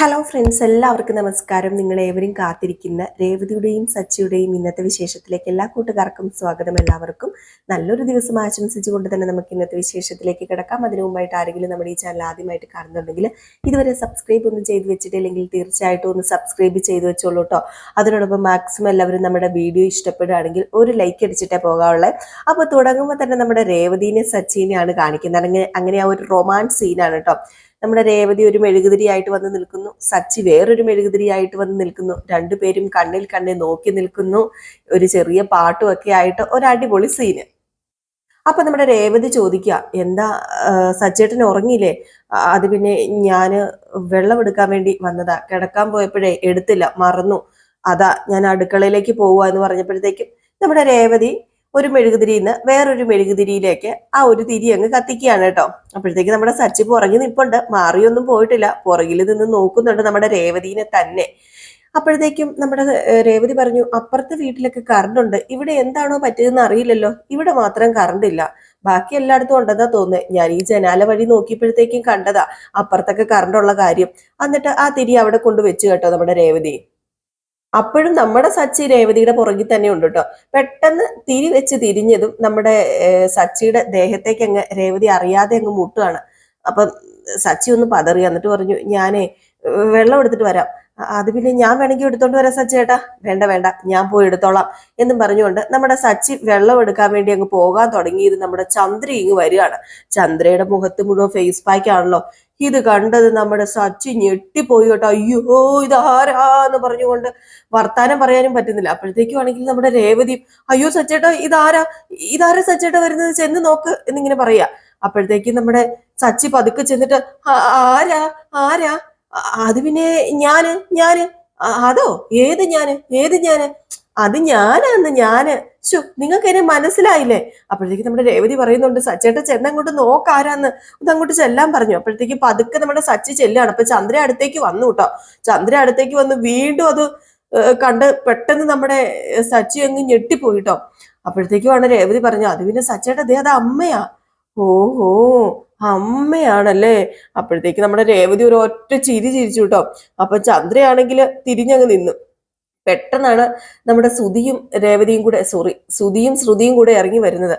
Hello friends, എല്ലാവർക്കും നമസ്കാരം. നിങ്ങളേവരും കാത്തിരിക്കുന്ന രേവതിയുടെയും സച്ചിയുടെയും ഇന്നത്തെ വിശേഷത്തിലേക്ക് എല്ലാ കൂട്ടുകാർക്കും സ്വാഗതം. എല്ലാവർക്കും നല്ലൊരു ദിവസം ആശംസിച്ചുകൊണ്ട് തന്നെ നമുക്ക് ഇന്നത്തെ വിശേഷത്തിലേക്ക് കിടക്കാം. അതിനു മുമ്പായിട്ട് ആരെങ്കിലും നമ്മുടെ ഈ ചാനൽ ആദ്യമായിട്ട് കാണുന്നുണ്ടെങ്കിൽ ഇതുവരെ സബ്സ്ക്രൈബ് ഒന്നും ചെയ്ത് വെച്ചിട്ടില്ലെങ്കിൽ തീർച്ചയായിട്ടും ഒന്ന് സബ്സ്ക്രൈബ് ചെയ്ത് വെച്ചോളൂ കേട്ടോ. അതിനോടൊപ്പം മാക്സിമം എല്ലാവരും നമ്മുടെ വീഡിയോ ഇഷ്ടപ്പെടുകയാണെങ്കിൽ ഒരു ലൈക്ക് അടിച്ചിട്ടേ പോകാവുള്ളത്. അപ്പോൾ തുടങ്ങുമ്പോൾ തന്നെ നമ്മുടെ രേവതിനെ സച്ചിനെയാണ് കാണിക്കുന്നത്. അങ്ങനെ ആ ഒരു റൊമാൻസ് സീനാണ് കേട്ടോ. നമ്മുടെ രേവതി ഒരു മെഴുകുതിരിയായിട്ട് വന്ന് നിൽക്കുന്നു, സച്ചി വേറൊരു മെഴുകുതിരിയായിട്ട് വന്ന് നിൽക്കുന്നു. രണ്ടുപേരും കണ്ണിൽ കണ്ണെ നോക്കി നിൽക്കുന്നു. ഒരു ചെറിയ പാട്ടും ഒക്കെ ആയിട്ട് ഒരു അടിപൊളി സീന്. അപ്പൊ നമ്മുടെ രേവതി ചോദിക്കുക, എന്താ സച്ചേട്ടൻ ഉറങ്ങിയില്ലേ? അത് പിന്നെ ഞാന് വെള്ളം എടുക്കാൻ വേണ്ടി വന്നതാ, കിടക്കാൻ പോയപ്പോഴേ എടുത്തില്ല, മറന്നു, അതാ ഞാൻ അടുക്കളയിലേക്ക് പോവുക എന്ന് പറഞ്ഞപ്പോഴത്തേക്കും നമ്മുടെ രേവതി ഒരു മെഴുകുതിരിന്ന് വേറൊരു മെഴുകുതിരിയിലേക്ക് ആ ഒരു തിരി അങ്ങ് കത്തിക്കുകയാണ് കേട്ടോ. അപ്പോഴത്തേക്ക് നമ്മുടെ സച്ചി പുറകെ നിൽപ്പുണ്ട്, മാറിയൊന്നും പോയിട്ടില്ല, പുറകിൽ നിന്ന് നോക്കുന്നുണ്ട് നമ്മുടെ രേവതിനെ തന്നെ. അപ്പോഴത്തേക്കും നമ്മുടെ രേവതി പറഞ്ഞു, അപ്പുറത്തെ വീട്ടിലൊക്കെ കറണ്ട് ഉണ്ട്, ഇവിടെ എന്താണോ പറ്റിയതെന്ന് അറിയില്ലല്ലോ, ഇവിടെ മാത്രം കറണ്ട് ഇല്ല, ബാക്കി എല്ലായിടത്തും ഉണ്ടെന്നാ തോന്നുന്നത്. ഞാൻ ഈ ജനാല വഴി നോക്കിയപ്പോഴത്തേക്കും കണ്ടതാ അപ്പുറത്തൊക്കെ കറണ്ട് ഉള്ള കാര്യം. എന്നിട്ട് ആ തിരി അവിടെ കൊണ്ട് വെച്ചു കേട്ടോ നമ്മുടെ രേവതി. അപ്പോഴും നമ്മുടെ സച്ചി രേവതിയുടെ പുറകിൽ തന്നെ ഉണ്ട് കേട്ടോ. പെട്ടെന്ന് തിരി വെച്ച് തിരിഞ്ഞതും നമ്മുടെ സച്ചിയുടെ ദേഹത്തേക്ക് അങ്ങ് രേവതി അറിയാതെ അങ്ങ് മുട്ടുകയാണ്. അപ്പം സച്ചി ഒന്ന് പതറി, എന്നിട്ട് പറഞ്ഞു, ഞാനേ വെള്ളം എടുത്തിട്ട് വരാം. അത് പിന്നെ ഞാൻ വേണമെങ്കിൽ എടുത്തോണ്ട് വരാം സച്ചേട്ടാ. വേണ്ട വേണ്ട, ഞാൻ പോയി എടുത്തോളാം എന്നും പറഞ്ഞുകൊണ്ട് നമ്മുടെ സച്ചി വെള്ളം എടുക്കാൻ വേണ്ടി അങ്ങ് പോകാൻ തുടങ്ങിയത് നമ്മുടെ ചന്ദ്ര ഇങ്ങ് വരികയാണ്. ചന്ദ്രയുടെ മുഖത്ത് മുഴുവൻ ഫേസ് പാക്ക് ആണല്ലോ. ഇത് കണ്ടത് നമ്മുടെ സച്ചി ഞെട്ടിപ്പോയി കേട്ടോ. അയ്യോ ഇതാരാന്ന് പറഞ്ഞുകൊണ്ട് വർത്താനം പറയാനും പറ്റുന്നില്ല. അപ്പോഴത്തേക്കും ആണെങ്കിൽ നമ്മുടെ രേവതി, അയ്യോ സച്ചേട്ടാ ഇതാരാ സച്ചേട്ടാ വരുന്നത്, ചെന്ന് നോക്ക് എന്നിങ്ങനെ പറയാ. അപ്പോഴത്തേക്കും നമ്മുടെ സച്ചി പതുക്കെ ചെന്നിട്ട്, ആരാ ആരാ? അത് പിന്നെ ഞാന് അതോ ഏത് ഞാന് അത് ഞാന് നിങ്ങൾക്ക് എന്നെ മനസ്സിലായില്ലേ? അപ്പോഴത്തേക്ക് നമ്മുടെ രേവതി പറയുന്നുണ്ട്, സച്ചേട്ടൻ ചെന്നങ്ങോട്ട് നോക്കാരാന്ന് ഇതങ്ങോട്ട് ചെല്ലാൻ പറഞ്ഞു. അപ്പോഴത്തേക്ക് പതുക്കെ നമ്മുടെ സച്ചി ചെല്ലാണ്. അപ്പൊ ചന്ദ്ര അടുത്തേക്ക് വന്നു കേട്ടോ. ചന്ദ്ര അടുത്തേക്ക് വന്ന് വീണ്ടും അത് കണ്ട് പെട്ടെന്ന് നമ്മുടെ സച്ചി അങ്ങ് ഞെട്ടിപ്പോയിട്ടോ. അപ്പോഴത്തേക്കുമാണ് രേവതി പറഞ്ഞു, അത് പിന്നെ സച്ചേട്ടൻ അത് അമ്മയാ. ഓഹോ, അമ്മയാണല്ലേ? അപ്പോഴത്തേക്ക് നമ്മുടെ രേവതി ഒരു ഒറ്റ ചിരി ചിരിച്ചു കേട്ടോ. അപ്പൊ ചന്ദ്രയാണെങ്കിൽ തിരിഞ്ഞങ്ങ് നിന്നു. പെട്ടെന്നാണ് നമ്മുടെ സുധിയും ശ്രുതിയും കൂടെ ഇറങ്ങി വരുന്നത്.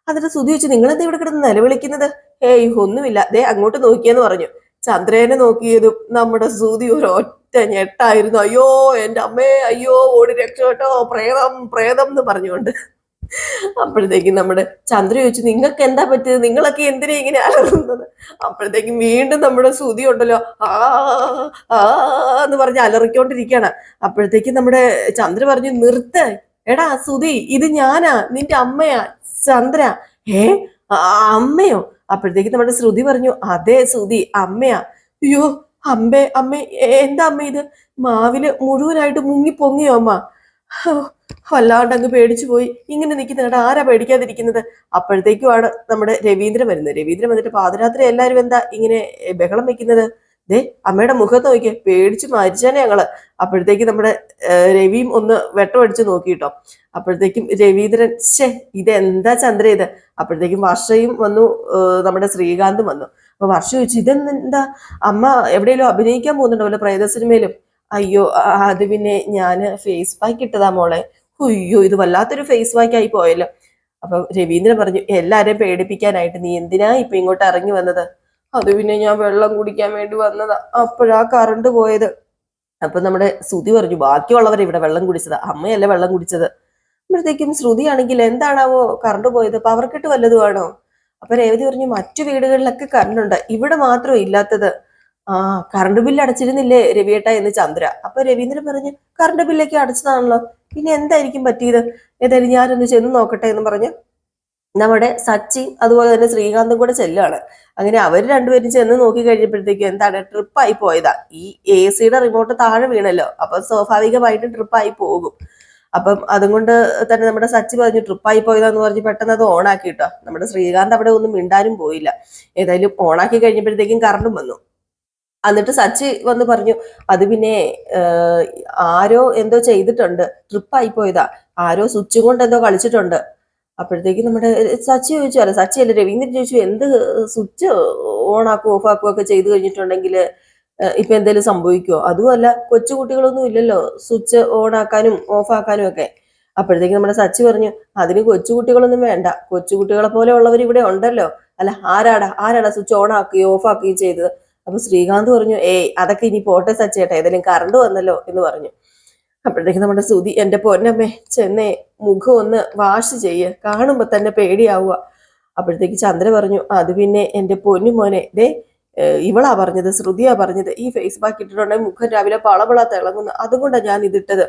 എന്നിട്ട് സുധി വെച്ച്, നിങ്ങളെന്താ ഇവിടെ കിടന്ന് നിലവിളിക്കുന്നത്? ഏയ് ഒന്നുമില്ല, ദേ അങ്ങോട്ട് നോക്കിയെന്ന് പറഞ്ഞു. ചന്ദ്രനെ നോക്കിയതും നമ്മുടെ സുധി ഒരു ഒറ്റ ഞെട്ടായിരുന്നു. അയ്യോ എന്റെ അമ്മേ, അയ്യോ ഓടി രക്ഷപ്പെട്ടോ, പ്രേതം പ്രേതം എന്ന് പറഞ്ഞുകൊണ്ട്. അപ്പോഴത്തേക്കും നമ്മുടെ ചന്ദ്ര ചോദിച്ചു, നിങ്ങൾക്ക് എന്താ പറ്റിയത്, നിങ്ങളൊക്കെ എന്തിനാ ഇങ്ങനെ അലറുന്നത്? അപ്പോഴത്തേക്കും വീണ്ടും നമ്മുടെ ശ്രുതി ഉണ്ടല്ലോ, ആ എന്ന് പറഞ്ഞ് അലറിക്കൊണ്ടിരിക്കുകയാണ്. അപ്പോഴത്തേക്കും നമ്മുടെ ചന്ദ്ര പറഞ്ഞു, നിർത്ത്, എടാ ശ്രുതി, ഇത് ഞാനാ, നിന്റെ അമ്മയാ ചന്ദ്ര. ഏ അമ്മയോ? അപ്പോഴത്തേക്കും നമ്മുടെ ശ്രുതി പറഞ്ഞു, അതെ ശ്രുതി, അമ്മയാ. അയ്യോ അമ്മ എന്താ അമ്മ ഇത്? മാവില് മുഴുവനായിട്ട് മുങ്ങി പൊങ്ങിയോ അമ്മ? വല്ലാണ്ട് അങ്ങ് പേടിച്ചു പോയി. ഇങ്ങനെ നിൽക്കുന്നുണ്ട്, ആരാ പേടിക്കാതിരിക്കുന്നത്? അപ്പോഴത്തേക്കുമാണ് നമ്മുടെ രവീന്ദ്രൻ വരുന്നത്. രവീന്ദ്രൻ വന്നിട്ട്, പാതിരാത്രി എല്ലാവരും എന്താ ഇങ്ങനെ ബഹളം വെക്കുന്നത്? ദേ അമ്മയുടെ മുഖത്ത് നോക്കിയേ, പേടിച്ച് മരിച്ചാനെ ഞങ്ങള്. അപ്പോഴത്തേക്ക് നമ്മുടെ രവിയും ഒന്ന് വെട്ടമടിച്ച് നോക്കിട്ടോ. അപ്പോഴത്തേക്കും രവീന്ദ്രൻ, ഇതെന്താ ചന്ദ്ര ഇത്? അപ്പോഴത്തേക്കും വർഷയും വന്നു, നമ്മുടെ ശ്രീകാന്തും വന്നു. അപ്പൊ വർഷ ചോദിച്ചു, ഇതെന്താ അമ്മ എവിടെയെങ്കിലും അഭിനയിക്കാൻ പോകുന്നുണ്ടോ വല്ല പ്രേത സിനിമയിലും? അയ്യോ അത് പിന്നെ ഞാന് ഫേസ് പാക്ക് ഇട്ടതാ മോളെ. അയ്യോ ഇത് വല്ലാത്തൊരു ഫേസ് പാക്ക് ആയി പോയല്ലോ. അപ്പൊ രവീന്ദ്രൻ പറഞ്ഞു, എല്ലാരെയും പേടിപ്പിക്കാനായിട്ട് നീ എന്തിനാ ഇപ്പൊ ഇങ്ങോട്ട് ഇറങ്ങി വന്നത്? അത് പിന്നെ ഞാൻ വെള്ളം കുടിക്കാൻ വേണ്ടി വന്നതാ, അപ്പോഴാ കറണ്ട് പോയത്. അപ്പൊ നമ്മുടെ ശ്രുതി പറഞ്ഞു, ബാക്കിയുള്ളവർ ഇവിടെ വെള്ളം കുടിച്ചതാ, അമ്മയല്ല വെള്ളം കുടിച്ചത്. അപ്പോഴത്തേക്കും ശ്രുതി ആണെങ്കിൽ, എന്താണാവോ കറണ്ട് പോയത്, പവർ കട്ട് വല്ലതുമാണോ? അപ്പൊ രേവതി പറഞ്ഞു, മറ്റു വീടുകളിലൊക്കെ കറണ്ട് ഉണ്ട്, ഇവിടെ മാത്രം ഇല്ലാത്തത്. കറണ്ട് ബില്ല് അടച്ചിരുന്നില്ലേ രവിയേട്ട എന്ന് ചന്ദ്ര. അപ്പൊ രവീന്ദ്രൻ പറഞ്ഞു, കറണ്ട് ബില്ലൊക്കെ അടച്ചതാണല്ലോ, പിന്നെ എന്തായിരിക്കും പറ്റിയത്? ഏതായാലും ഞാനൊന്ന് ചെന്ന് നോക്കട്ടെ എന്ന് പറഞ്ഞ് നമ്മുടെ സച്ചി അതുപോലെ തന്നെ ശ്രീകാന്തും കൂടെ ചെല്ലുകയാണ്. അങ്ങനെ അവർ രണ്ടുപേരും ചെന്ന് നോക്കി കഴിഞ്ഞപ്പോഴത്തേക്കും എന്താണ്, ട്രിപ്പായി പോയതാ. ഈ AC-യുടെ റിമോട്ട് താഴെ വീണല്ലോ, അപ്പൊ സ്വാഭാവികമായിട്ടും ട്രിപ്പായി പോകും. അപ്പം അതുകൊണ്ട് തന്നെ നമ്മുടെ സച്ചി പറഞ്ഞു, ട്രിപ്പായി പോയതാന്ന് പറഞ്ഞ് പെട്ടെന്ന് അത് ഓണാക്കി കേട്ടോ. നമ്മുടെ ശ്രീകാന്ത് അവിടെ ഒന്നും മിണ്ടാനും പോയില്ല. ഏതായാലും ഓണാക്കി കഴിഞ്ഞപ്പോഴത്തേക്കും കറണ്ടും വന്നു. എന്നിട്ട് സച്ചി വന്ന് പറഞ്ഞു, അത് പിന്നെ ആരോ എന്തോ ചെയ്തിട്ടുണ്ട്, ട്രിപ്പായി പോയതാ, ആരോ സ്വിച്ച് കൊണ്ട് എന്തോ കളിച്ചിട്ടുണ്ട്. അപ്പോഴത്തേക്കും നമ്മുടെ സച്ചി ചോദിച്ചു, സച്ചി അല്ല രവീന്ദ്രൻ ചോദിച്ചു, എന്ത് സ്വിച്ച് ഓൺ ആക്കും ഓഫ് ആക്കും ഒക്കെ ചെയ്ത് കഴിഞ്ഞിട്ടുണ്ടെങ്കിൽ ഇപ്പൊ എന്തെങ്കിലും സംഭവിക്കുമോ? അതുമല്ല, കൊച്ചുകുട്ടികളൊന്നും ഇല്ലല്ലോ സ്വിച്ച് ഓൺ ആക്കാനും ഓഫ് ആക്കാനും ഒക്കെ. അപ്പോഴത്തേക്ക് നമ്മുടെ സച്ചി പറഞ്ഞു, അതിന് കൊച്ചുകുട്ടികളൊന്നും വേണ്ട, കൊച്ചുകുട്ടികളെ പോലെ ഉള്ളവർ ഇവിടെ ഉണ്ടല്ലോ. അല്ല, ആരാടാ സ്വിച്ച് ഓൺ ആക്കുകയോ ഓഫ് ആക്കുകയോ ചെയ്തത്? അപ്പൊ ശ്രീകാന്ത് പറഞ്ഞു, ഏയ് അതൊക്കെ ഇനി പോട്ടെ സച്ചേട്ടാ, ഏതെങ്കിലും കറണ്ട് വന്നല്ലോ എന്ന് പറഞ്ഞു. അപ്പോഴത്തേക്ക് നമ്മുടെ സുധി, എന്റെ പൊന്നമ്മേ ചെന്നേ മുഖം ഒന്ന് വാഷ് ചെയ്യ്, കാണുമ്പോ തന്നെ പേടിയാവുക. അപ്പോഴത്തേക്ക് ചന്ദ്ര പറഞ്ഞു, അത് പിന്നെ എന്റെ പൊന്നു മോനെ, ഇവളാ പറഞ്ഞത്, ശ്രുതിയാ പറഞ്ഞത്, ഈ ഫേസ് പാക്ക് ഇട്ടിട്ടുണ്ടെങ്കിൽ മുഖം രാവിലെ പളപള തിളങ്ങുന്നു, അതുകൊണ്ടാണ് ഞാൻ ഇതിട്ടത്.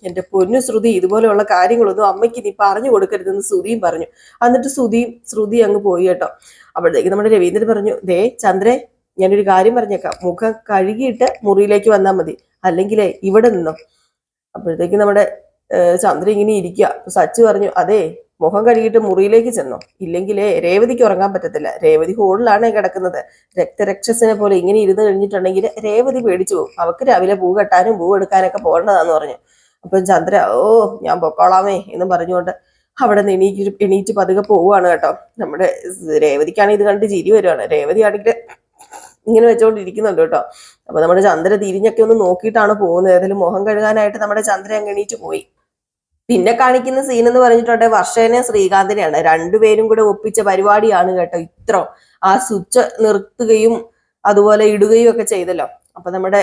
എന്റെ പൊന്നു ശ്രുതി, ഇതുപോലെയുള്ള കാര്യങ്ങളൊന്നും അമ്മയ്ക്ക് നീ പറഞ്ഞു കൊടുക്കരുതെന്ന് ശ്രുതിയും പറഞ്ഞു. എന്നിട്ട് ശ്രുതി അങ്ങ് പോയി കേട്ടോ. അപ്പോഴത്തേക്ക് നമ്മുടെ രവീന്ദ്രൻ പറഞ്ഞു, ചന്ദ്രേ, ഞാനൊരു കാര്യം പറഞ്ഞേക്കാം, മുഖം കഴുകിയിട്ട് മുറിയിലേക്ക് വന്നാൽ മതി, അല്ലെങ്കിലേ ഇവിടെ നിന്നോ. അപ്പോഴത്തേക്ക് നമ്മുടെ ചന്ദ്ര ഇങ്ങനെ ഇരിക്കുക. സച്ചു പറഞ്ഞു, അതെ, മുഖം കഴുകിയിട്ട് മുറിയിലേക്ക് ചെന്നോ, ഇല്ലെങ്കിലേ രേവതിക്ക് ഉറങ്ങാൻ പറ്റത്തില്ല, രേവതി ഹോളിലാണ് കിടക്കുന്നത്. രക്തരക്ഷസിനെ പോലെ ഇങ്ങനെ ഇരുന്ന് കഴിഞ്ഞിട്ടുണ്ടെങ്കിൽ രേവതി പേടിച്ചു പോകും, അവക്ക് രാവിലെ പൂ കെട്ടാനും പൂ എടുക്കാനൊക്കെ പോകേണ്ടതാന്ന് പറഞ്ഞു. അപ്പൊ ചന്ദ്ര, ഓ ഞാൻ പൊക്കോളാമേ എന്ന് പറഞ്ഞുകൊണ്ട് അവിടെ നിന്ന് എണീറ്റ് പതുക്കെ പോവുകയാണ് കേട്ടോ. നമ്മുടെ രേവതിക്കാണെങ്കിൽ ഇത് കണ്ട് ചിരി വരുവാണ്. രേവതി ആണെങ്കിൽ ഇങ്ങനെ വെച്ചോണ്ടിരിക്കുന്നുണ്ട് കേട്ടോ. അപ്പൊ നമ്മുടെ ചന്ദ്ര തിരിഞ്ഞൊക്കെ ഒന്ന് നോക്കിയിട്ടാണ് പോകുന്നത്. ഏതായാലും മുഖം കഴുകാനായിട്ട് നമ്മുടെ ചന്ദ്ര അങ്ങ് എണീറ്റ് പോയി. പിന്നെ കാണിക്കുന്ന സീൻ എന്ന് പറഞ്ഞിട്ടുണ്ടെങ്കിൽ വർഷേനെ ശ്രീകാന്തിനെയാണ്. രണ്ടുപേരും കൂടെ ഒപ്പിച്ച പരിപാടിയാണ് കേട്ടോ. ഇത്ര ആ സ്വിച്ച് നിർത്തുകയും അതുപോലെ ഇടുകയും ഒക്കെ ചെയ്തല്ലോ. അപ്പൊ നമ്മുടെ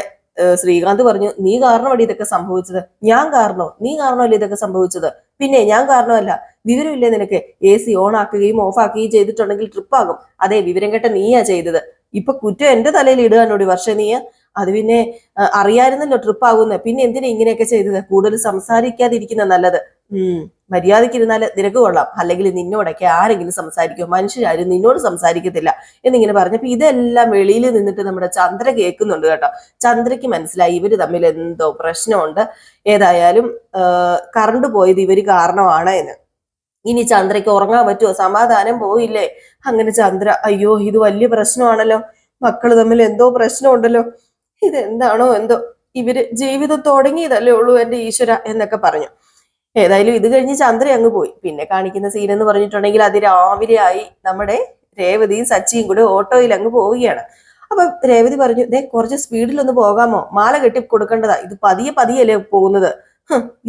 ശ്രീകാന്ത് പറഞ്ഞു, നീ കാരണമല്ലേ ഇതൊക്കെ സംഭവിച്ചത്? ഞാൻ കാരണോ? നീ കാരണമല്ലേ ഇതൊക്കെ സംഭവിച്ചത്? പിന്നെ ഞാൻ കാരണമല്ല. വിവരമില്ലേ നിനക്ക്? AC ഓൺ ആക്കുകയും ഓഫ് ആക്കുകയും ചെയ്തിട്ടുണ്ടെങ്കിൽ ട്രിപ്പാകും. അതെ, വിവരം കേട്ട നീയാ ചെയ്തത്. ഇപ്പൊ കുറ്റം എന്റെ തലയിൽ ഇടുകയാണോടി വർഷ നീ? അത് പിന്നെ അറിയായിരുന്നല്ലോ ട്രിപ്പ് ആകുന്നത്, പിന്നെ എന്തിനാ ഇങ്ങനെയൊക്കെ ചെയ്തത്? കൂടുതൽ സംസാരിക്കാതിരിക്കുന്ന നല്ലത്. മര്യാദയ്ക്കിരുന്നാല് നിനക്ക് കൊള്ളാം, അല്ലെങ്കിൽ നിന്നോടൊക്കെ ആരെങ്കിലും സംസാരിക്കുമോ? മനുഷ്യരാരും നിന്നോട് സംസാരിക്കത്തില്ല എന്നിങ്ങനെ പറഞ്ഞപ്പോ ഇതെല്ലാം വെളിയിൽ നിന്നിട്ട് നമ്മുടെ ചന്ദ്ര കേൾക്കുന്നുണ്ട് കേട്ടോ. ചന്ദ്രയ്ക്ക് മനസ്സിലായി ഇവര് തമ്മിൽ എന്തോ പ്രശ്നമുണ്ട്. ഏതായാലും കറണ്ട് പോയത് ഇവര് കാരണമാണ് എന്ന്. ഇനി ചന്ദ്രയ്ക്ക് ഉറങ്ങാൻ പറ്റുമോ? സമാധാനം പോയില്ലേ? അങ്ങനെ ചന്ദ്ര, അയ്യോ ഇത് വലിയ പ്രശ്നമാണല്ലോ, മക്കള് തമ്മിൽ എന്തോ പ്രശ്നമുണ്ടല്ലോ, ഇതെന്താണോ എന്തോ, ഇവര് ജീവിതം തുടങ്ങിയതല്ലേ ഉള്ളൂ എന്റെ ഈശ്വര എന്നൊക്കെ പറഞ്ഞു. ഏതായാലും ഇത് കഴിഞ്ഞ് ചന്ദ്ര അങ്ങ് പോയി. പിന്നെ കാണിക്കുന്ന സീൻ എന്ന് പറഞ്ഞിട്ടുണ്ടെങ്കിൽ അത് രാവിലെ ആയി. നമ്മുടെ രേവതിയും സച്ചിയും കൂടെ ഓട്ടോയിൽ അങ്ങ് പോവുകയാണ്. അപ്പൊ രേവതി പറഞ്ഞു, കുറച്ച് സ്പീഡിലൊന്ന് പോകാമോ? മാല കെട്ടി കൊടുക്കേണ്ടതാ, ഇത് പതിയെ പോകുന്നത്.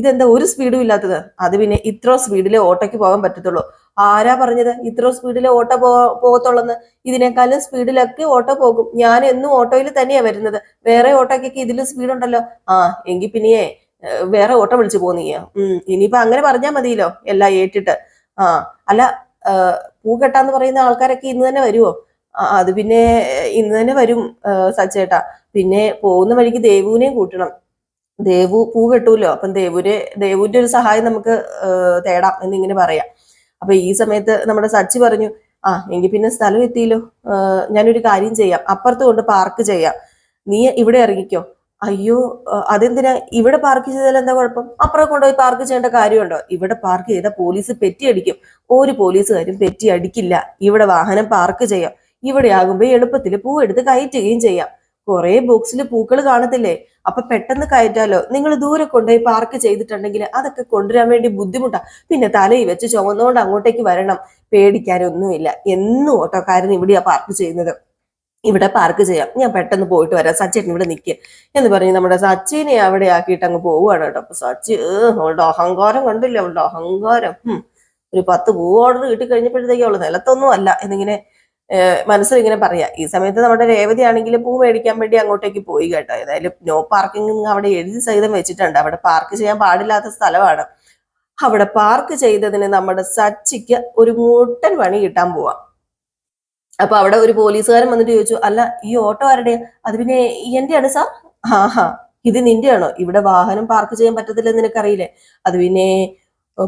ഇതെന്താ ഒരു സ്പീഡും ഇല്ലാത്തത്? അത് പിന്നെ ഇത്ര സ്പീഡിലെ ഓട്ടോയ്ക്ക് പോകാൻ പറ്റത്തുള്ളൂ. ആരാ പറഞ്ഞത് ഇത്ര സ്പീഡിലെ ഓട്ടോ പോകത്തുള്ളെന്ന്? ഇതിനേക്കാളും സ്പീഡിലൊക്കെ ഓട്ടോ പോകും. ഞാൻ എന്നും ഓട്ടോയിൽ തന്നെയാ വരുന്നത്. വേറെ ഓട്ടോയ്ക്കൊക്കെ ഇതിലും സ്പീഡ് ഉണ്ടല്ലോ. എങ്കിൽ പിന്നെയേ വേറെ ഓട്ടോ വിളിച്ചു പോന്നീയ. ഇനിയിപ്പോ അങ്ങനെ പറഞ്ഞാൽ മതിയല്ലോ, എല്ലാം ഏറ്റിട്ട്. അല്ല, പൂ കെട്ടാന്ന് പറയുന്ന ആൾക്കാരൊക്കെ ഇന്ന് തന്നെ വരുമോ? അത് പിന്നെ ഇന്ന് തന്നെ വരും സച്ചേട്ടാ. പിന്നെ പോകുന്ന വഴിക്ക് ദേവുവിനെയും കൂട്ടണം. ദേവു പൂ കെട്ടൂല്ലോ. അപ്പം ദേവുവിന്റെ ഒരു സഹായം നമുക്ക് തേടാം എന്നിങ്ങനെ പറയാം. അപ്പൊ ഈ സമയത്ത് നമ്മുടെ സച്ചി പറഞ്ഞു, എങ്കിൽ പിന്നെ സ്ഥലം എത്തിയല്ലോ, ഞാനൊരു കാര്യം ചെയ്യാം, അപ്പുറത്ത് കൊണ്ട് പാർക്ക് ചെയ്യാം, നീ ഇവിടെ ഇറങ്ങിക്കോ. അയ്യോ, അതെന്തിനാ? ഇവിടെ പാർക്ക് ചെയ്താൽ എന്താ കുഴപ്പം? അപ്പുറം കൊണ്ടുപോയി പാർക്ക് ചെയ്യേണ്ട കാര്യമുണ്ടോ? ഇവിടെ പാർക്ക് ചെയ്താൽ പോലീസ് പെറ്റി അടിക്കും. ഒരു പോലീസുകാരും പെറ്റി അടിക്കില്ല. ഇവിടെ വാഹനം പാർക്ക് ചെയ്യാം. ഇവിടെ ആകുമ്പോ എളുപ്പത്തിൽ പൂ എടുത്ത് കയറ്റുകയും ചെയ്യാം. കുറെ ബോക്സിൽ പൂക്കൾ കാണത്തില്ലേ, അപ്പൊ പെട്ടെന്ന് കയറ്റാലോ. നിങ്ങൾ ദൂരെ കൊണ്ടുപോയി പാർക്ക് ചെയ്തിട്ടുണ്ടെങ്കിൽ അതൊക്കെ കൊണ്ടുവരാൻ വേണ്ടി ബുദ്ധിമുട്ടാ. പിന്നെ തലയിൽ വെച്ച് ചുമന്നുകൊണ്ട് അങ്ങോട്ടേക്ക് വരണം. പേടിക്കാനൊന്നുമില്ല, എന്നും ഓട്ടോക്കാരൻ ഇവിടെയാ പാർക്ക് ചെയ്യുന്നത്. ഇവിടെ പാർക്ക് ചെയ്യാം, ഞാൻ പെട്ടെന്ന് പോയിട്ട് വരാം, സച്ചിൻ ഇവിടെ നിൽക്കുക എന്ന് പറഞ്ഞ് നമ്മുടെ സച്ചിനെ അവിടെ ആക്കിയിട്ട് അങ്ങ് പോവുകയാണ് കേട്ടോ. അപ്പൊ സച്ചി, അവളുടെ അഹങ്കാരം കണ്ടില്ല, അവളുടെ അഹങ്കാരം. ഒരു 10 പൂ ഓർഡർ കിട്ടിക്കഴിഞ്ഞപ്പോഴത്തേക്കും അവള് നിലത്തൊന്നും അല്ല എന്നിങ്ങനെ മനസ്സിലിങ്ങനെ പറയാ. ഈ സമയത്ത് നമ്മുടെ രേവതി ആണെങ്കിൽ പൂ മേടിക്കാൻ വേണ്ടി അങ്ങോട്ടേക്ക് പോയി കേട്ടോ. ഏതായാലും നോ പാർക്കിംഗ് അവിടെ എഴുതി സഹിതം വെച്ചിട്ടുണ്ട്. അവിടെ പാർക്ക് ചെയ്യാൻ പാടില്ലാത്ത സ്ഥലമാണ്. അവിടെ പാർക്ക് ചെയ്തതിന് നമ്മുടെ സച്ചിക്ക് ഒരു മുട്ടൻ പണി കിട്ടാൻ പോവാം. അപ്പൊ അവിടെ ഒരു പോലീസുകാരൻ വന്നിട്ട് ചോദിച്ചു, അല്ല ഈ ഓട്ടോ ആരുടെയാ? അത് പിന്നെ എന്റെയാണ് സാർ. ഇത് നിന്റെയാണോ? ഇവിടെ വാഹനം പാർക്ക് ചെയ്യാൻ പറ്റത്തില്ലെന്ന് നിനക്കറിയില്ലേ? അത് പിന്നെ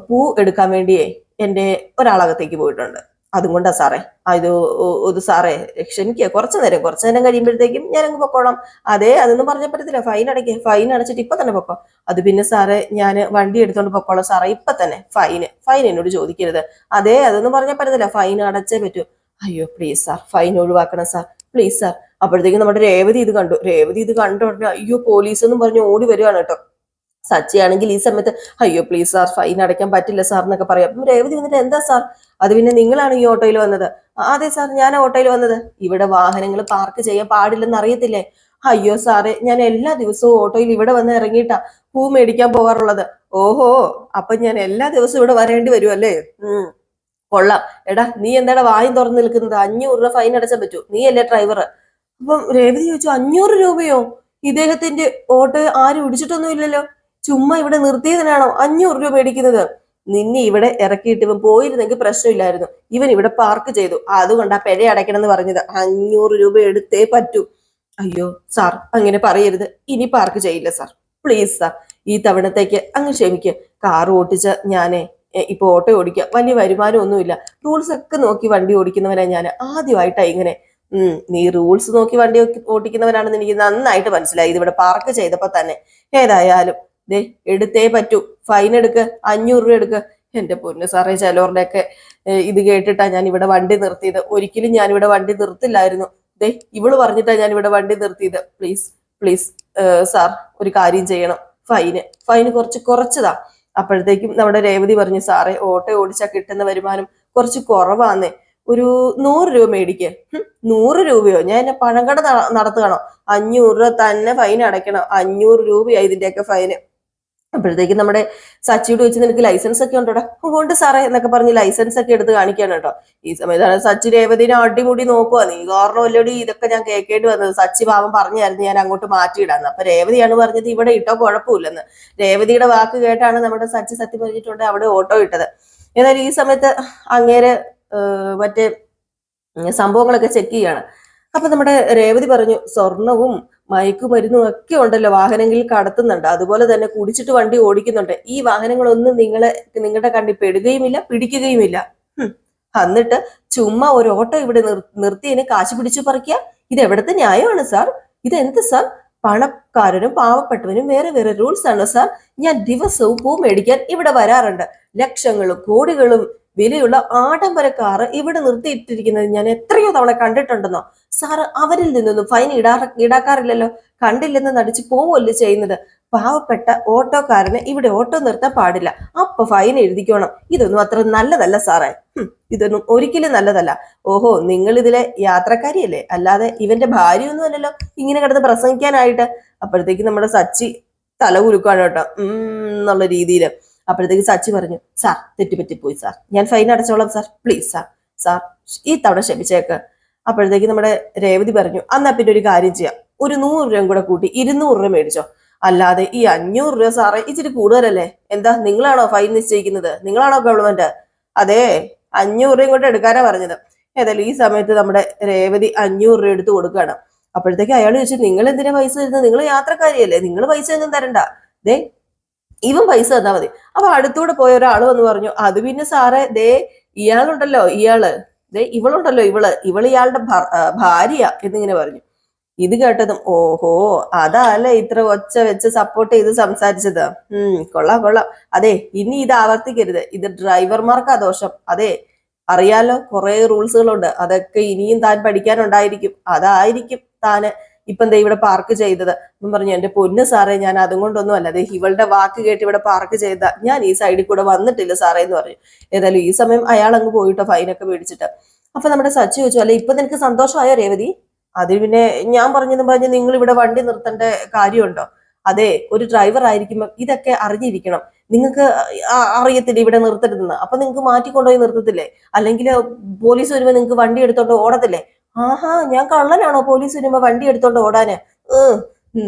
പൂ എടുക്കാൻ വേണ്ടിയേ എന്റെ ഒരാളകത്തേക്ക് പോയിട്ടുണ്ട്, അതുകൊണ്ടാ സാറേ. ഇത് സാറേ ക്ഷമിക്കുക, കുറച്ചു നേരം കഴിയുമ്പോഴത്തേക്കും ഞാൻ അങ്ങ് പൊക്കോളാം. അതൊന്നും പറഞ്ഞ പറ്റത്തില്ല, ഫൈൻ അടയ്ക്കുക, ഫൈൻ അടച്ചിട്ട് ഇപ്പൊ തന്നെ പൊക്കോ. അത് പിന്നെ സാറേ ഞാൻ വണ്ടി എടുത്തോണ്ട് പൊക്കോളാം സാറേ, ഇപ്പൊ തന്നെ ഫൈൻ എന്നോട് ചോദിക്കരുത്. അതൊന്നും പറഞ്ഞാൽ പറ്റത്തില്ല, ഫൈൻ അടച്ചേ പറ്റൂ. അയ്യോ പ്ലീസ് സാർ, ഫൈൻ ഒഴിവാക്കണം സാർ, പ്ലീസ് സാർ. അപ്പോഴത്തേക്കും നമ്മുടെ രേവതി ഇത് കണ്ടു ഉടനെ അയ്യോ പോലീസ് എന്നും പറഞ്ഞ് ഓടി വരുവാണ് കേട്ടോ. സച്ചിയാണെങ്കിൽ ഈ സമയത്ത് അയ്യോ പ്ലീസ് സാർ, ഫൈൻ അടയ്ക്കാൻ പറ്റില്ല സാർ എന്നൊക്കെ പറയാം. അപ്പം രേവതി വന്നിട്ട്, എന്താ സാർ? അത് പിന്നെ നിങ്ങളാണ് ഈ ഓട്ടോയിൽ വന്നത്? അതെ സാർ, ഞാൻ ഓട്ടോയിൽ വന്നത്. ഇവിടെ വാഹനങ്ങൾ പാർക്ക് ചെയ്യാൻ പാടില്ലെന്ന് അറിയത്തില്ലേ? അയ്യോ സാറേ, ഞാൻ എല്ലാ ദിവസവും ഓട്ടോയിൽ ഇവിടെ വന്ന് ഇറങ്ങിയിട്ടാ പൂ മേടിക്കാൻ പോകാറുള്ളത്. ഓഹോ, അപ്പൊ ഞാൻ എല്ലാ ദിവസവും ഇവിടെ വരേണ്ടി വരും അല്ലേ? കൊള്ളാം. എടാ, നീ എന്താടാ വായും തുറന്ന് നിൽക്കുന്നത്? 500 രൂപ ഫൈൻ അടച്ചാൻ പറ്റൂ, നീ അല്ലേ ഡ്രൈവർ? അപ്പം രേവതി ചോദിച്ചു, 500 രൂപയോ? ഇദ്ദേഹത്തിന്റെ ഓട്ടോ ആരും ഇടിച്ചിട്ടൊന്നും ഇല്ലല്ലോ, ചുമ്മാ ഇവിടെ നിർത്തിയതിനാണോ 500 രൂപ മേടിക്കുന്നത്? നിന്നെ ഇവിടെ ഇറക്കിയിട്ട് ഇവൻ പോയിരുന്നെങ്കിൽ പ്രശ്നമില്ലായിരുന്നു. ഇവൻ ഇവിടെ പാർക്ക് ചെയ്തു, അതുകൊണ്ട് ആ പിഴ അടയ്ക്കണം എന്ന് പറഞ്ഞത്. 500 രൂപ എടുത്തേ പറ്റൂ. അയ്യോ സാർ, അങ്ങനെ പറയരുത്. ഇനി പാർക്ക് ചെയ്യില്ല സാർ, പ്ലീസ് സാർ. ഈ തവണത്തേക്ക് അങ്ങ് ക്ഷമിക്കുക. കാർ ഓട്ടിച്ച ഞാനേ ഇപ്പൊ ഓട്ടോ ഓടിക്കുക, വലിയ വരുമാനം ഒന്നുമില്ല. റൂൾസ് ഒക്കെ നോക്കി വണ്ടി ഓടിക്കുന്നവനാ ഞാൻ. ആദ്യമായിട്ടാ ഇങ്ങനെ. നീ റൂൾസ് നോക്കി വണ്ടി ഓടിക്കുന്നവനാണെന്ന് എനിക്ക് നന്നായിട്ട് മനസ്സിലായി, ഇതിവിടെ പാർക്ക് ചെയ്തപ്പോ തന്നെ. ഏതായാലും ദേ എടുത്തേ പറ്റൂ, ഫൈൻ എടുക്ക്, 500 രൂപ എടുക്ക്. എന്റെ പൊന്നു സാറേ, ചിലവരുടെ ഒക്കെ ഇത് കേട്ടിട്ടാ ഞാൻ ഇവിടെ വണ്ടി നിർത്തിയത്. ഒരിക്കലും ഞാൻ ഇവിടെ വണ്ടി നിർത്തില്ലായിരുന്നു. ദേ ഇവള് പറഞ്ഞിട്ടാ ഞാൻ ഇവിടെ വണ്ടി നിർത്തിയത്. പ്ലീസ് പ്ലീസ് സാർ, ഒരു കാര്യം ചെയ്യണം. ഫൈന് കുറച്ചതാ. അപ്പോഴത്തേക്കും നമ്മുടെ രേവതി പറഞ്ഞു, സാറേ ഓട്ടോ ഓടിച്ചാൽ കിട്ടുന്ന വരുമാനം കുറച്ച് കുറവാന്നേ, ഒരു 100 രൂപ മേടിക്ക്. 100 രൂപയോ? ഞാൻ എന്നെ പഴങ്കട നടത്തുകയാണോ? 500 രൂപ തന്നെ ഫൈൻ അടയ്ക്കണം. 500 രൂപയായി ഇതിന്റെയൊക്കെ ഫൈന്. അപ്പോഴത്തേക്കും നമ്മുടെ സച്ചിയോട് ചോദിച്ചു, നിനക്ക് ലൈസൻസ് ഒക്കെ ഉണ്ടോടാ? ഉണ്ട് സാറേ എന്നൊക്കെ പറഞ്ഞ് ലൈസൻസ് ഒക്കെ എടുത്ത് കാണിക്കാണ് കേട്ടോ. ഈ സമയത്താണ് സച്ചി രേവതിനെ അടിമുടി നോക്കുക. നീ കാരണം അല്ലോടി ഇതൊക്കെ ഞാൻ കേൾക്കേണ്ടി വന്നത്. സച്ചി പാവം പറഞ്ഞായിരുന്നു ഞാൻ അങ്ങോട്ട് മാറ്റിയിടാന്ന്. അപ്പൊ രേവതിയാണ് പറഞ്ഞത് ഇവിടെ ഇട്ടോ കുഴപ്പമില്ലെന്ന്. രേവതിയുടെ വാക്ക് കേട്ടാണ് നമ്മുടെ സച്ചി സത്യം പറഞ്ഞിട്ടുണ്ട് അവിടെ ഓട്ടോ ഇട്ടത്. എന്നാലും ഈ സമയത്ത് അങ്ങേരെ മറ്റേ സംഭവങ്ങളൊക്കെ ചെക്ക് ചെയ്യാണ്. അപ്പൊ നമ്മുടെ രേവതി പറഞ്ഞു, സ്വർണവും മയക്കുമരുന്നും ഒക്കെ ഉണ്ടല്ലോ വാഹനങ്ങളിൽ കടത്തുന്നുണ്ട്, അതുപോലെ തന്നെ കുടിച്ചിട്ട് വണ്ടി ഓടിക്കുന്നുണ്ട്. ഈ വാഹനങ്ങളൊന്നും നിങ്ങളുടെ കണ്ണിൽ പെടുകയുമില്ല, പിടിക്കുകയുമില്ല. എന്നിട്ട് ചുമ്മാ ഒരു ഓട്ടോ ഇവിടെ നിർത്തിയതിന് കാശ് പിടിച്ചു പറിക്കുക. ഇത് എവിടത്തെ ന്യായമാണ് സാർ? ഇതെന്ത് സാർ? പണക്കാരനും പാവപ്പെട്ടവനും വേറെ വേറെ റൂൾസ് ആണ് സാർ. ഞാൻ ദിവസവും പൂ മേടിക്കാൻ ഇവിടെ വരാറുണ്ട്. ലക്ഷങ്ങളും കോടികളും വിലയുള്ള ആഡംബര കാറ് ഇവിടെ നിർത്തിയിട്ടിരിക്കുന്നത് ഞാൻ എത്രയോ തവണ കണ്ടിട്ടുണ്ടെന്നോ? സാറ് അവരിൽ നിന്നൊന്നും ഫൈൻ ഈടാക്കാറില്ലല്ലോ, കണ്ടില്ലെന്ന് നടിച്ച് പോവല്ലോ ചെയ്യുന്നത്. പാവപ്പെട്ട ഓട്ടോക്കാരന് ഇവിടെ ഓട്ടോ നിർത്താൻ പാടില്ല, അപ്പൊ ഫൈൻ എഴുതിക്കോണം. ഇതൊന്നും അത്ര നല്ലതല്ല സാറേ, ഇതൊന്നും ഒരിക്കലും നല്ലതല്ല. ഓഹോ, നിങ്ങൾ ഇതിലെ യാത്രക്കാരിയല്ലേ, അല്ലാതെ ഇവന്റെ ഭാര്യയൊന്നും അല്ലല്ലോ ഇങ്ങനെ കിടന്ന് പ്രസംഗിക്കാനായിട്ട്. അപ്പോഴത്തേക്ക് നമ്മുടെ സച്ചി തല കുലുക്കാണ് കേട്ടോ, എന്നുള്ള രീതിയിൽ. അപ്പോഴത്തേക്ക് സച്ചി പറഞ്ഞു, സാർ തെറ്റുപറ്റിപ്പോയി സാർ, ഞാൻ ഫൈൻ അടച്ചോളാം സാർ, പ്ലീസ് സാർ ഈ തവണ ക്ഷമിച്ചേക്ക്. അപ്പോഴത്തേക്ക് നമ്മുടെ രേവതി പറഞ്ഞു, എന്നാ പിന്നെ ഒരു കാര്യം ചെയ്യാം, ഒരു 100 രൂപയും കൂടെ കൂട്ടി 200 രൂപ മേടിച്ചോ. അല്ലാതെ ഈ 500 രൂപ സാറേ ഇച്ചിരി കൂടുതലല്ലേ? എന്താ നിങ്ങളാണോ ഫൈൻ നിശ്ചയിക്കുന്നത്? നിങ്ങളാണോ ഗവൺമെന്റ്? അതെ, 500 രൂപയും കൂടെ എടുക്കാനാ പറഞ്ഞത്. ഏതായാലും ഈ സമയത്ത് നമ്മുടെ രേവതി 500 രൂപ എടുത്ത് കൊടുക്കുകയാണ്. അപ്പോഴത്തേക്ക് അയാൾ ചോദിച്ചു, നിങ്ങൾ എന്തിനാ പൈസ തരുന്നത്? നിങ്ങൾ യാത്രക്കാരിയല്ലേ, നിങ്ങൾ പൈസ ഒന്നും തരണ്ട, ദേ ഇവൻ പൈസ തന്നാ മതി. അപ്പൊ അടുത്തൂടെ പോയ ഒരാൾ വന്ന് പറഞ്ഞു, അത് പിന്നെ സാറേ ദേ ഇയാളുണ്ടല്ലോ, ഇവളുണ്ടല്ലോ, ഇവള് ഇയാളുടെ ഭാര്യ എന്നിങ്ങനെ പറഞ്ഞു. ഇത് കേട്ടതും ഓഹോ, അതല്ലേ ഇത്ര ഒച്ച വെച്ച് സപ്പോർട്ട് ചെയ്ത് സംസാരിച്ചത്. കൊള്ളാം. അതെ, ഇനി ഇത് ആവർത്തിക്കരുത്, ഇത് ഡ്രൈവർമാർക്കാ ദോഷം. അതെ അറിയാലോ, കുറെ റൂൾസുകളുണ്ട്, അതൊക്കെ ഇനിയും താൻ പഠിക്കാനുണ്ടായിരിക്കും. അതായിരിക്കും താന് ഇപ്പം ദേ ഇവിടെ പാർക്ക് ചെയ്തത് എന്ന് പറഞ്ഞു. എന്റെ പൊന്ന് സാറേ, ഞാൻ അതും കൊണ്ടൊന്നും അല്ല, അതെ ഇവളുടെ വാക്ക് കേട്ട് ഇവിടെ പാർക്ക് ചെയ്ത, ഞാൻ ഈ സൈഡിൽ കൂടെ വന്നിട്ടില്ല സാറേ എന്ന് പറഞ്ഞു. ഏതായാലും ഈ സമയം അയാൾ അങ്ങ് പോയിട്ടോ ഫൈനൊക്കെ മേടിച്ചിട്ട്. അപ്പൊ നമ്മുടെ സച്ചി ചോദിച്ചു, അല്ലെ ഇപ്പൊ നിനക്ക് സന്തോഷമായോ രേവതി? അത് പിന്നെ ഞാൻ പറഞ്ഞെന്ന് പറഞ്ഞ് നിങ്ങൾ ഇവിടെ വണ്ടി നിർത്തേണ്ട കാര്യമുണ്ടോ? അതെ, ഒരു ഡ്രൈവർ ആയിരിക്കുമ്പോൾ ഇതൊക്കെ അറിഞ്ഞിരിക്കണം. നിങ്ങൾക്ക് അറിയത്തില്ല ഇവിടെ നിർത്തരുതെന്ന്, അപ്പൊ നിങ്ങൾക്ക് മാറ്റിക്കൊണ്ടുപോയി നിർത്തത്തില്ലേ? അല്ലെങ്കിൽ പോലീസ് വരുമ്പോ നിങ്ങൾക്ക് വണ്ടി എടുത്തോണ്ട് ഓടത്തില്ലേ? ആഹാ, ഞാൻ കള്ളനാണോ പോലീസ് വരുമ്പോ വണ്ടി എടുത്തോണ്ട് ഓടാന്?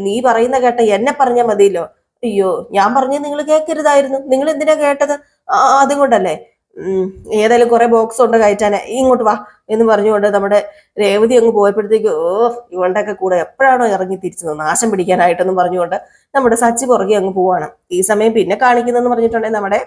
നീ പറയുന്ന കേട്ട എന്നെ പറഞ്ഞാൽ മതിയല്ലോ. അയ്യോ, ഞാൻ പറഞ്ഞത് നിങ്ങൾ കേൾക്കരുതായിരുന്നു, നിങ്ങൾ എന്തിനാ കേട്ടത്? അതും കൊണ്ടല്ലേ. ഏതായാലും കുറെ ബോക്സ് ഉണ്ട് കയറ്റാനെ, ഇങ്ങോട്ട് വാ എന്ന് പറഞ്ഞുകൊണ്ട് നമ്മുടെ രേവതി അങ്ങ് പോയപ്പോഴത്തേക്ക് ഇവളുടെ ഒക്കെ കൂടെ എപ്പോഴാണോ ഇറങ്ങി തിരിച്ചത് നാശം പിടിക്കാനായിട്ടെന്ന് പറഞ്ഞുകൊണ്ട് നമ്മുടെ സച്ചി പുറകെ അങ്ങ് പോവാണ്. ഈ സമയം പിന്നെ കാണിക്കുന്നതെന്ന് പറഞ്ഞിട്ടുണ്ടെങ്കിൽ നമ്മുടെ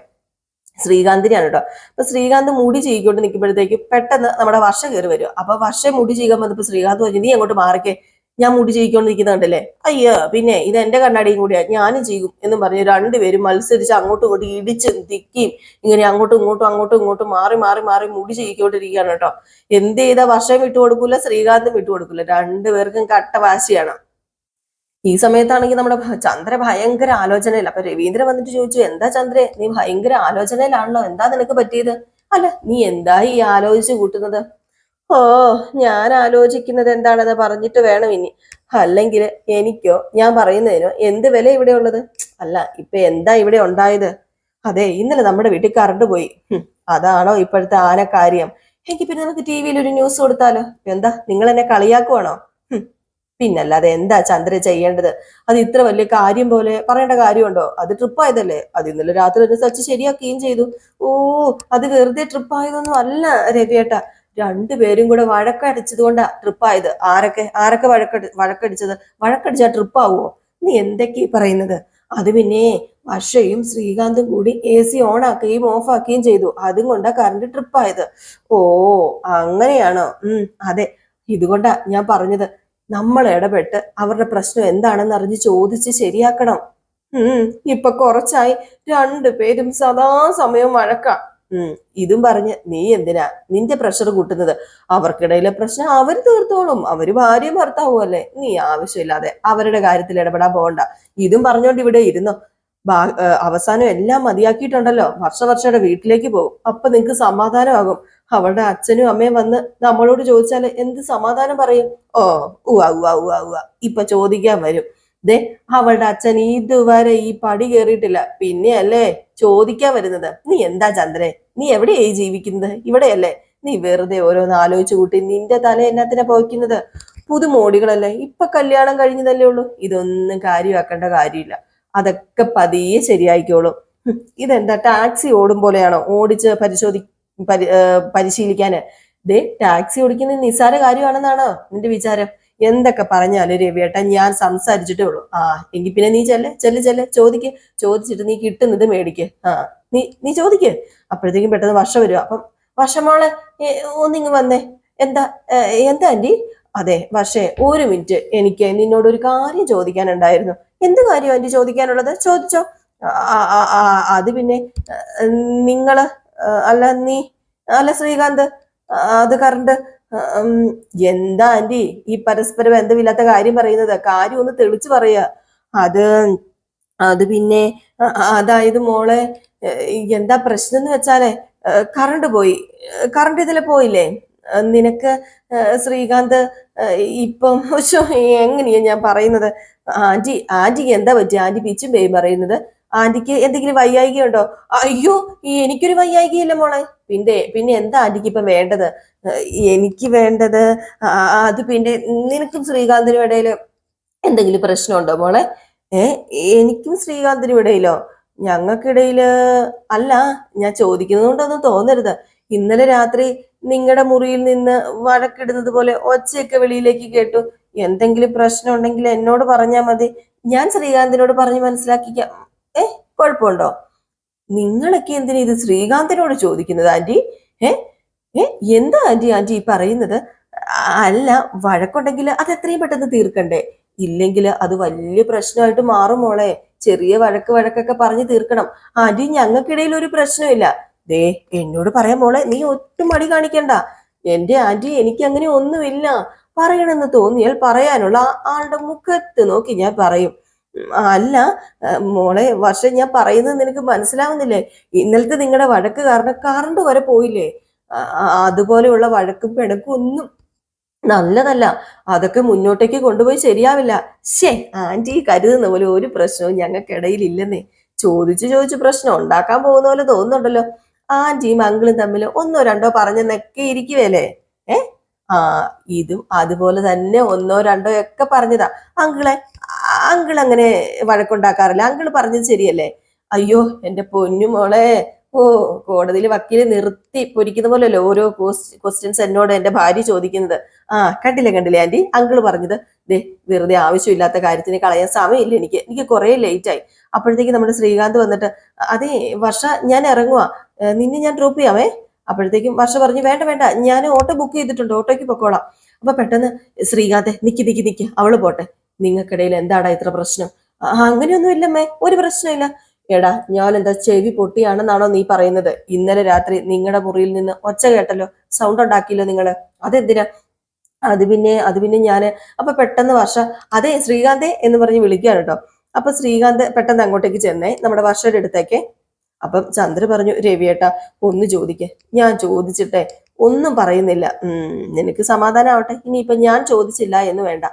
ശ്രീകാന്തിനെയാണ് കേട്ടോ. അപ്പൊ ശ്രീകാന്ത് മുടി ചെയ്യിക്കൊണ്ട് നിൽക്കുമ്പോഴത്തേക്ക് പെട്ടെന്ന് നമ്മുടെ വർഷ കയറി വരും. അപ്പൊ വർഷം മുടി ചെയ്യാൻ വന്നപ്പോ ശ്രീകാന്ത് പറഞ്ഞു, നീ അങ്ങോട്ട് മാറിക്കേ, ഞാൻ മുടി ചെയ്യിക്കൊണ്ട് നിൽക്കുന്നുണ്ടല്ലേ? അയ്യോ പിന്നെ ഇത് എന്റെ കണ്ണാടിയും കൂടിയാ, ഞാനും ചെയ്യും എന്നും പറഞ്ഞ് രണ്ടുപേരും മത്സരിച്ച് അങ്ങോട്ടും ഇങ്ങോട്ടും ഇടിച്ച് തിക്കിയും ഇങ്ങനെ അങ്ങോട്ടും ഇങ്ങോട്ടും മാറി മുടി ചെയ്യിക്കൊണ്ടിരിക്കുകയാണ് കേട്ടോ. എന്ത് ചെയ്താ വർഷം വിട്ടുകൊടുക്കൂല, ശ്രീകാന്തും വിട്ടുകൊടുക്കൂല, രണ്ടുപേർക്കും കട്ട വാശിയാണ്. ഈ സമയത്താണെങ്കിൽ നമ്മുടെ ചന്ദ്ര ഭയങ്കര ആലോചനയില്ല. അപ്പൊ രവീന്ദ്രൻ വന്നിട്ട് ചോദിച്ചു, എന്താ ചന്ദ്രേ, നീ ഭയങ്കര ആലോചനയിലാണല്ലോ, എന്താ നിനക്ക് പറ്റിയത്? അല്ല നീ എന്താ ഈ ആലോചിച്ച് കൂട്ടുന്നത്? ഓ, ഞാൻ ആലോചിക്കുന്നത് എന്താണെന്ന് പറഞ്ഞിട്ട് വേണം ഇനി. അല്ലെങ്കിൽ എനിക്കോ ഞാൻ പറയുന്നതിനോ എന്ത് വില ഇവിടെ ഉള്ളത്? അല്ല, ഇപ്പൊ എന്താ ഇവിടെ ഉണ്ടായത്? അതെ, ഇന്നലെ നമ്മുടെ വീട്ടിൽ കറണ്ട് പോയി. അതാണോ ഇപ്പോഴത്തെ ആനക്കാര്യം? എങ്കിൽ പിന്നെ നമുക്ക് ടി വിയിൽ ഒരു ന്യൂസ് കൊടുത്താലോ? എന്താ, നിങ്ങൾ എന്നെ കളിയാക്കുവാണോ? പിന്നല്ലാതെ എന്താ ചന്ദ്ര ചെയ്യേണ്ടത്? അത് ഇത്ര വലിയ കാര്യം പോലെ പറയേണ്ട കാര്യമുണ്ടോ? അത് ട്രിപ്പ് ആയതല്ലേ, അത് ഇന്നലെ രാത്രി ഒരു സച്ച് ശരിയാക്കുകയും ചെയ്തു. ഓ, അത് വെറുതെ ട്രിപ്പ് ആയതൊന്നും അല്ല രവിയേട്ട. രണ്ടുപേരും കൂടെ വഴക്കടിച്ചത് കൊണ്ടാ ട്രിപ്പായത്. ആരൊക്കെ ആരൊക്കെ വഴക്കടിച്ചത്? വഴക്കടിച്ചാ ട്രിപ്പ് ആവുമോ? നീ എന്തൊക്കെയാ പറയുന്നത്? അത് പിന്നെ വർഷയും ശ്രീകാന്തും കൂടി AC ഓൺ ആക്കുകയും ഓഫ് ആക്കുകയും ചെയ്തു. അതും കൊണ്ടാ കറണ്ട് ട്രിപ്പായത്. ഓ, അങ്ങനെയാണോ? അതെ. ഇതുകൊണ്ടാ ഞാൻ പറഞ്ഞത്, നമ്മൾ ഇടപെട്ട് അവരുടെ പ്രശ്നം എന്താണെന്ന് അറിഞ്ഞ് ചോദിച്ച് ശരിയാക്കണം. ഇപ്പൊ കുറച്ചായി രണ്ടുപേരും സദാസമയം വഴക്കാം. ഇതും പറഞ്ഞ് നീ എന്തിനാ നിന്റെ പ്രഷർ കൂട്ടുന്നത്? അവർക്കിടയിലെ പ്രശ്നം അവർ തീർത്തോളും. അവര് ഭാര്യയും ഭർത്താവും അല്ലേ. നീ ആവശ്യമില്ലാതെ അവരുടെ കാര്യത്തിൽ ഇടപെടാൻ പോകണ്ട. ഇതും പറഞ്ഞോണ്ട് ഇവിടെ ഇരുന്നോ. അവസാനം എല്ലാം മതിയാക്കിയിട്ടുണ്ടല്ലോ. വർഷയുടെ വീട്ടിലേക്ക് പോകും. അപ്പൊ നിങ്ങക്ക് സമാധാനമാകും. അവളുടെ അച്ഛനും അമ്മയും വന്ന് നമ്മളോട് ചോദിച്ചാല് എന്ത് സമാധാനം പറയും? ഓ, ഉവ്വ ഉവ്വ ഉവ്വ ഉവ്വ ഇപ്പൊ ചോദിക്കാൻ വരും. ദേ, അവളുടെ അച്ഛൻ ഇതുവരെ ഈ പടി കേറിയിട്ടില്ല, പിന്നെയല്ലേ ചോദിക്കാൻ വരുന്നത്. നീ എന്താ ചന്ദ്രേ, നീ എവിടെയായി ജീവിക്കുന്നത്? ഇവിടെയല്ലേ? നീ വെറുതെ ഓരോന്ന് ആലോചിച്ചു കൂട്ടി നിന്റെ തല എന്നാത്തിനാ പോയിക്കുന്നത്? പുതുമോടികളല്ലേ, ഇപ്പൊ കല്യാണം കഴിഞ്ഞതല്ലേ ഉള്ളൂ. ഇതൊന്നും കാര്യമാക്കേണ്ട കാര്യമില്ല. അതൊക്കെ പതിയെ ശരിയായിക്കോളും. ഇതെന്താ ടാക്സി ഓടും പോലെയാണോ ഓടിച്ച് പരിശീലിക്കാന്? ദേ, ടാക്സി ഓടിക്കുന്നത് നിസ്സാര കാര്യമാണെന്നാണോ നിന്റെ വിചാരം? എന്തൊക്കെ പറഞ്ഞാലും രവിയേട്ട ഞാൻ സംസാരിച്ചിട്ടേ ഉള്ളൂ. എങ്കിൽ പിന്നെ നീ ചെല്ല് ചോദിച്ചിട്ട് നീ കിട്ടുന്നത് മേടിക്ക്. നീ ചോദിക്ക്. അപ്പോഴത്തേക്കും പെട്ടെന്ന് വർഷം വരും. അപ്പം വർഷമോളെ ഒന്നിങ്ങ് വന്നേ. എന്താ എന്താ ആന്റി? അതെ വർഷേ, ഒരു മിനിറ്റ്, എനിക്ക് നിന്നോട് ഒരു കാര്യം ചോദിക്കാനുണ്ടായിരുന്നു. എന്ത് കാര്യം ആന്റി ചോദിക്കാനുള്ളത്? ചോദിച്ചോ. അത് പിന്നെ നിങ്ങള് അല്ല നീ അല്ല ശ്രീകാന്ത്, അത് കറണ്ട് എന്താ ആന്റി ഈ പരസ്പര ബന്ധമില്ലാത്ത കാര്യം പറയുന്നത്? കാര്യം ഒന്ന് തെളിച്ചു പറയുക. അത് അത് പിന്നെ അതായത് മോളെ, എന്താ പ്രശ്നം എന്ന് വെച്ചാലേ, കറണ്ട് പോയി. കറണ്ട് ഇതിലെ പോയില്ലേ? നിനക്ക് ശ്രീകാന്ത് ഇപ്പം എങ്ങനെയാ ഞാൻ പറയുന്നത്? ആന്റിക്ക് എന്താ പറ്റി? ആന്റി പിച്ചും പേയും പറയുന്നത്. ആന്റിക്ക് എന്തെങ്കിലും വയ്യായിക ഉണ്ടോ? അയ്യോ, എനിക്കൊരു വയ്യായികയില്ല മോളെ. പിന്നെ എന്താ ആന്റിക്ക് ഇപ്പം വേണ്ടത്? എനിക്ക് വേണ്ടത് അത് പിന്നെ നിനക്കും ശ്രീകാന്തിനും ഇടയിൽ എന്തെങ്കിലും പ്രശ്നമുണ്ടോ മോളെ? ഏ എനിക്കും ശ്രീകാന്തിനും ഇടയിലോ? ഞങ്ങൾക്കിടയില് അല്ല, ഞാൻ ചോദിക്കുന്നത് കൊണ്ടൊന്നും തോന്നരുത്. ഇന്നലെ രാത്രി നിങ്ങളുടെ മുറിയിൽ നിന്ന് വഴക്കിടുന്നത് പോലെ ഒച്ചയൊക്കെ വെളിയിലേക്ക് കേട്ടു. എന്തെങ്കിലും പ്രശ്നം ഉണ്ടെങ്കിൽ എന്നോട് പറഞ്ഞാൽ മതി, ഞാൻ ശ്രീകാന്തിനോട് പറഞ്ഞ് മനസ്സിലാക്കിക്കാം. കുഴപ്പമുണ്ടോ? നിങ്ങളൊക്കെ എന്തിനാ ഇത് ശ്രീകാന്തിനോട് ചോദിക്കുന്നത് ആന്റി? ഏ ഏ എന്താ ആന്റി ഈ പറയുന്നത്? അല്ല, വഴക്കുണ്ടെങ്കിൽ അത് എത്രയും പെട്ടെന്ന് തീർക്കണ്ടേ? ഇല്ലെങ്കിൽ അത് വലിയ പ്രശ്നമായിട്ട് മാറും മോളെ. ചെറിയ വഴക്കൊക്കെ പറഞ്ഞു തീർക്കണം. ആന്റി, ഞങ്ങൾക്കിടയിൽ ഒരു പ്രശ്നമില്ല. ദേ, എന്നോട് പറയാം മോളെ, നീ ഒട്ടും മടി കാണിക്കണ്ട. എന്റെ ആന്റി, എനിക്ക് അങ്ങനെ ഒന്നുമില്ല. പറയണമെന്ന് തോന്നിയാൽ പറയാനുള്ള ആളുടെ മുഖത്ത് നോക്കി ഞാൻ പറയും. അല്ല മോളെ വർഷം, ഞാൻ പറയുന്നത് നിനക്ക് മനസ്സിലാവുന്നില്ലേ? ഇന്നലത്തെ നിങ്ങളുടെ വഴക്ക് കാരണം കറണ്ട് വരെ പോയില്ലേ? അതുപോലെയുള്ള വഴക്കും പിണക്കും ഒന്നും നല്ലതല്ല. അതൊക്കെ മുന്നോട്ടേക്ക് കൊണ്ടുപോയി ശരിയാവില്ല. ആന്റി കരുതുന്ന പോലെ ഒരു പ്രശ്നവും ഞങ്ങൾക്കിടയിൽ ഇല്ലെന്നേ. ചോദിച്ച് പ്രശ്നം ഉണ്ടാക്കാൻ പോകുന്ന പോലെ തോന്നുന്നുണ്ടല്ലോ. ആന്റിയും അങ്കിളും തമ്മിൽ ഒന്നോ രണ്ടോ പറഞ്ഞെന്നൊക്കെ ഇരിക്കുവല്ലേ? ഏ ആ ഇതും അതുപോലെ തന്നെ ഒന്നോ രണ്ടോ ഒക്കെ പറഞ്ഞതാ. അങ്കിൾ അങ്ങനെ വഴക്കുണ്ടാക്കാറില്ല. അങ്കിൾ പറഞ്ഞത് ശരിയല്ലേ? അയ്യോ, എന്റെ പൊന്നു മോളെ. ഓ, കോടതിയിൽ വക്കീല് നിർത്തി പൊരിക്കുന്ന പോലെയല്ലോ ഓരോ ക്വസ്റ്റ്യൻസ് എന്നോട് എന്റെ ഭാര്യ ചോദിക്കുന്നത്. കണ്ടില്ലേ ആന്റി, അങ്കിള് പറഞ്ഞത്. ദേ, വെറുതെ ആവശ്യമില്ലാത്ത കാര്യത്തിന് കളയാൻ സമയമില്ല എനിക്ക് കുറെ ലേറ്റ് ആയി. അപ്പോഴത്തേക്ക് നമ്മുടെ ശ്രീകാന്ത് വന്നിട്ട്, അതെ വർഷ, ഞാൻ ഇറങ്ങുവാ, നിന്നെ ഞാൻ ഡ്രോപ്പ് ചെയ്യാവേ. അപ്പോഴത്തേക്കും വർഷ പറഞ്ഞു, വേണ്ട, ഞാൻ ഓട്ടോ ബുക്ക് ചെയ്തിട്ടുണ്ട്, ഓട്ടോയ്ക്ക് പൊക്കോളാം. അപ്പൊ പെട്ടെന്ന് ശ്രീകാന്ത്, നിക്ക്, അവള് പോട്ടെ. നിങ്ങൾക്കിടയിൽ എന്താടാ ഇത്ര പ്രശ്നം? അങ്ങനെയൊന്നും ഇല്ലമ്മേ, ഒരു പ്രശ്നമില്ല. എടാ, ഞാൻ എന്താ ചെവി പൊട്ടിയാണെന്നാണോ നീ പറയുന്നത്? ഇന്നലെ രാത്രി നിങ്ങളുടെ മുറിയിൽ നിന്ന് ഒച്ച കേട്ടല്ലോ, സൗണ്ട് ഉണ്ടാക്കിയല്ലോ നിങ്ങള്. അതെന്തിനാ? അത് പിന്നെ ഞാന് അപ്പൊ പെട്ടെന്ന് വർഷ, അതെ ശ്രീകാന്തേ എന്ന് പറഞ്ഞ് വിളിക്കുകയാണ് കേട്ടോ. അപ്പൊ ശ്രീകാന്ത് പെട്ടെന്ന് അങ്ങോട്ടേക്ക് ചെന്നേ, നമ്മുടെ വർഷയുടെ അടുത്തേക്ക്. അപ്പം ചന്ദ്ര പറഞ്ഞു, രവിയേട്ട ഒന്ന് ചോദിക്കേ. ഞാൻ ചോദിച്ചിട്ടെ ഒന്നും പറയുന്നില്ല. നിനക്ക് സമാധാനമാവട്ടെ, ഇനിയിപ്പൊ ഞാൻ ചോദിച്ചില്ല എന്ന് വേണ്ട.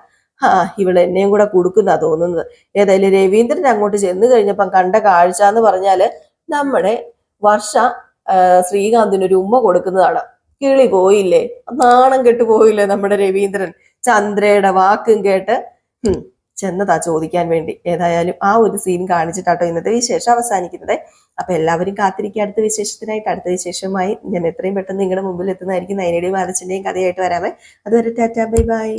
ഇവള് എന്നെയും കൂടെ കൊടുക്കുന്ന തോന്നുന്നത്. ഏതായാലും രവീന്ദ്രൻ അങ്ങോട്ട് ചെന്ന് കഴിഞ്ഞപ്പം കണ്ട കാഴ്ച എന്ന് പറഞ്ഞാല് നമ്മുടെ വർഷ ശ്രീകാന്തിനൊരു ഉമ്മ കൊടുക്കുന്നതാണ്. കിളി പോയില്ലേ, നാണം കെട്ടു പോയില്ലേ നമ്മുടെ രവീന്ദ്രൻ. ചന്ദ്രയുടെ വാക്കും കേട്ട് ചെന്നതാ ചോദിക്കാൻ വേണ്ടി. ഏതായാലും ആ ഒരു സീൻ കാണിച്ചിട്ടാട്ടോ ഇന്നത്തെ വിശേഷം അവസാനിക്കുന്നത്. അപ്പൊ എല്ലാവരും കാത്തിരിക്കുക അടുത്ത വിശേഷത്തിനായിട്ട്. അടുത്ത വിശേഷമായി ഞാൻ എത്രയും പെട്ടെന്ന് നിങ്ങളുടെ മുമ്പിൽ എത്തുന്നതായിരിക്കും. നയനയുടെയും ആലച്ചന്റെയും കഥയായിട്ട് വരാമേ. അതുവരെ ടാറ്റാ, ബൈ ബൈ.